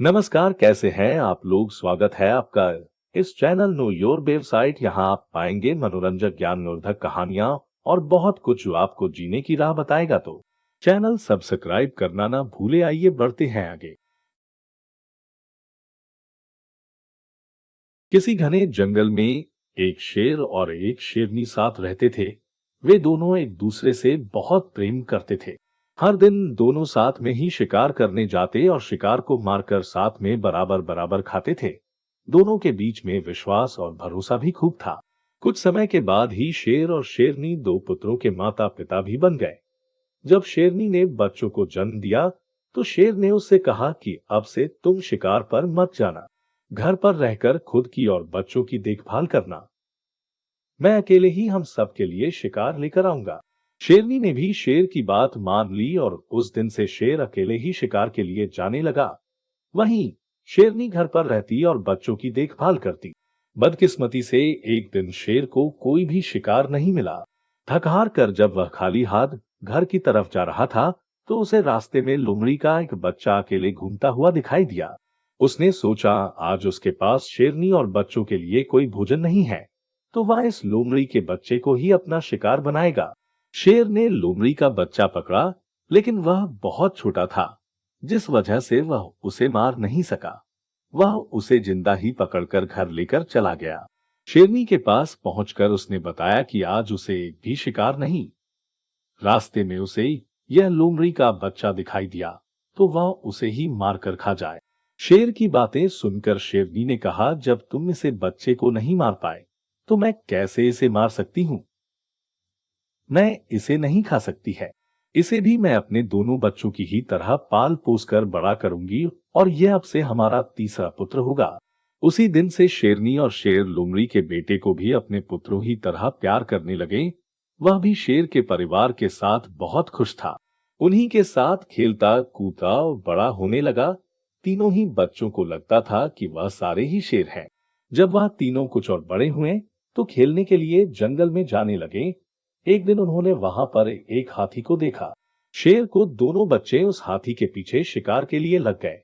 नमस्कार, कैसे हैं आप लोग। स्वागत है आपका इस चैनल नो योर वेबसाइट। यहाँ आप पाएंगे मनोरंजक ज्ञानवर्धक कहानियां और बहुत कुछ जो आपको जीने की राह बताएगा। तो चैनल सब्सक्राइब करना ना भूले। आइए बढ़ते हैं आगे। किसी घने जंगल में एक शेर और एक शेरनी साथ रहते थे। वे दोनों एक दूसरे से बहुत प्रेम करते थे। हर दिन दोनों साथ में ही शिकार करने जाते और शिकार को मारकर साथ में बराबर बराबर खाते थे। दोनों के बीच में विश्वास और भरोसा भी खूब था। कुछ समय के बाद ही शेर और शेरनी दो पुत्रों के माता पिता भी बन गए। जब शेरनी ने बच्चों को जन्म दिया तो शेर ने उससे कहा कि अब से तुम शिकार पर मत जाना। घर पर रहकर खुद की और बच्चों की देखभाल करना। मैं अकेले ही हम सब के लिए शिकार लेकर आऊंगा। शेरनी ने भी शेर की बात मान ली और उस दिन से शेर अकेले ही शिकार के लिए जाने लगा। वहीं शेरनी घर पर रहती और बच्चों की देखभाल करती। बदकिस्मती से एक दिन शेर को कोई भी शिकार नहीं मिला। थक हार कर जब वह खाली हाथ घर की तरफ जा रहा था तो उसे रास्ते में लोमड़ी का एक बच्चा अकेले घूमता हुआ दिखाई दिया। उसने सोचा आज उसके पास शेरनी और बच्चों के लिए कोई भोजन नहीं है, तो वह इस लोमड़ी के बच्चे को ही अपना शिकार बनाएगा। शेर ने लोमड़ी का बच्चा पकड़ा, लेकिन वह बहुत छोटा था, जिस वजह से वह उसे मार नहीं सका। वह उसे जिंदा ही पकड़कर घर लेकर चला गया। शेरनी के पास पहुंचकर उसने बताया कि आज उसे एक भी शिकार नहीं। रास्ते में उसे यह लोमड़ी का बच्चा दिखाई दिया, तो वह उसे ही मारकर खा जाए। शेर की बातें सुनकर शेरनी ने कहा, जब तुम इसे बच्चे को नहीं मार पाए तो मैं कैसे इसे मार सकती हूँ। मैं इसे नहीं खा सकती है। इसे भी मैं अपने दोनों बच्चों की ही तरह पाल पोस कर बड़ा करूंगी और यह अब से हमारा तीसरा पुत्र होगा। उसी दिन से शेरनी और शेर लोमड़ी के बेटे को भी अपने पुत्रों ही तरह प्यार करने लगे। वह भी शेर के परिवार के साथ बहुत खुश था। उन्हीं के साथ खेलता कूदता और बड़ा होने लगा। तीनों ही बच्चों को लगता था कि वह सारे ही शेर हैं। जब वह तीनों कुछ और बड़े हुए तो खेलने के लिए जंगल में जाने लगे। एक दिन उन्होंने वहां पर एक हाथी को देखा। शेर को दोनों बच्चे उस हाथी के पीछे शिकार के लिए लग गए।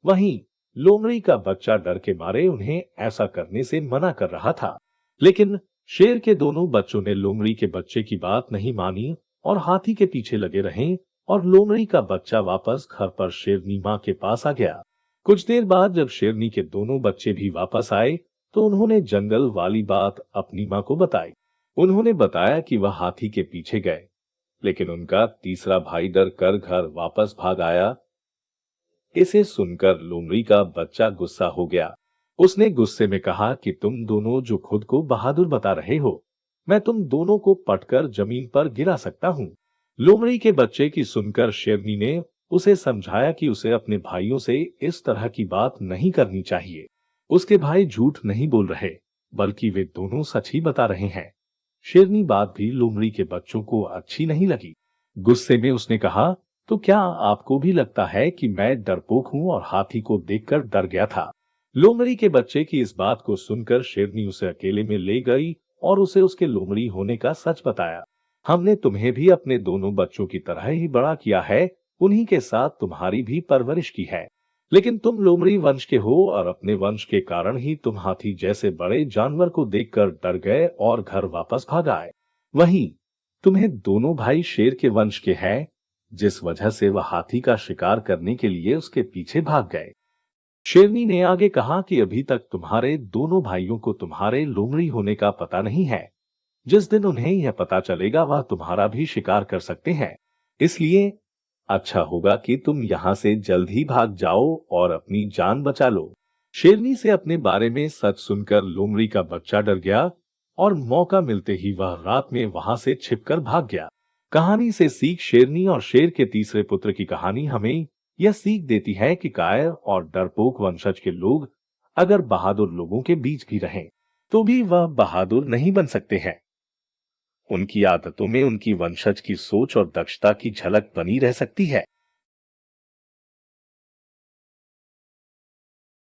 वहीं लोमड़ी का बच्चा डर के मारे उन्हें ऐसा करने से मना कर रहा था। लेकिन शेर के दोनों बच्चों ने लोमड़ी के बच्चे की बात नहीं मानी और हाथी के पीछे लगे रहे और लोमड़ी का बच्चा वापस घर पर शेरनी माँ के पास आ गया। कुछ देर बाद जब शेरनी के दोनों बच्चे भी वापस आए तो उन्होंने जंगल वाली बात अपनी माँ को बताई। उन्होंने बताया कि वह हाथी के पीछे गए, लेकिन उनका तीसरा भाई डर कर घर वापस भाग आया। इसे सुनकर लोमड़ी का बच्चा गुस्सा हो गया। उसने गुस्से में कहा कि तुम दोनों जो खुद को बहादुर बता रहे हो, मैं तुम दोनों को पटकर जमीन पर गिरा सकता हूँ। लोमड़ी के बच्चे की सुनकर शेरनी ने उसे समझाया कि उसे अपने भाइयों से इस तरह की बात नहीं करनी चाहिए। उसके भाई झूठ नहीं बोल रहे, बल्कि वे दोनों सच ही बता रहे हैं। शेरनी बात भी लोमड़ी के बच्चों को अच्छी नहीं लगी। गुस्से में उसने कहा, तो क्या आपको भी लगता है कि मैं डरपोक हूँ और हाथी को देखकर डर गया था। लोमड़ी के बच्चे की इस बात को सुनकर शेरनी उसे अकेले में ले गई और उसे उसके लोमड़ी होने का सच बताया। हमने तुम्हें भी अपने दोनों बच्चों की तरह ही बड़ा किया है, उन्हीं के साथ तुम्हारी भी परवरिश की है। लेकिन तुम लोमड़ी वंश के हो और अपने वंश के कारण ही तुम हाथी जैसे बड़े जानवर को देखकर डर गए और घर वापस भाग आए। वहीं तुम्हें दोनों भाई शेर के वंश के हैं, जिस वजह से वह हाथी का शिकार करने के लिए उसके पीछे भाग गए। शेरनी ने आगे कहा कि अभी तक तुम्हारे दोनों भाइयों को तुम्हारे लोमड़ी होने का पता नहीं है। जिस दिन उन्हें यह पता चलेगा वह तुम्हारा भी शिकार कर सकते हैं। इसलिए अच्छा होगा कि तुम यहाँ से जल्द ही भाग जाओ और अपनी जान बचा लो। शेरनी से अपने बारे में सच सुनकर लोमड़ी का बच्चा डर गया और मौका मिलते ही वह रात में वहां से छिपकर भाग गया। कहानी से सीख। शेरनी और शेर के तीसरे पुत्र की कहानी हमें यह सीख देती है कि कायर और डरपोक वंशज के लोग अगर बहादुर लोगों के बीच भी रहें, तो भी वह बहादुर नहीं बन सकते हैं। उनकी आदतों में उनकी वंशज की सोच और दक्षता की झलक बनी रह सकती है।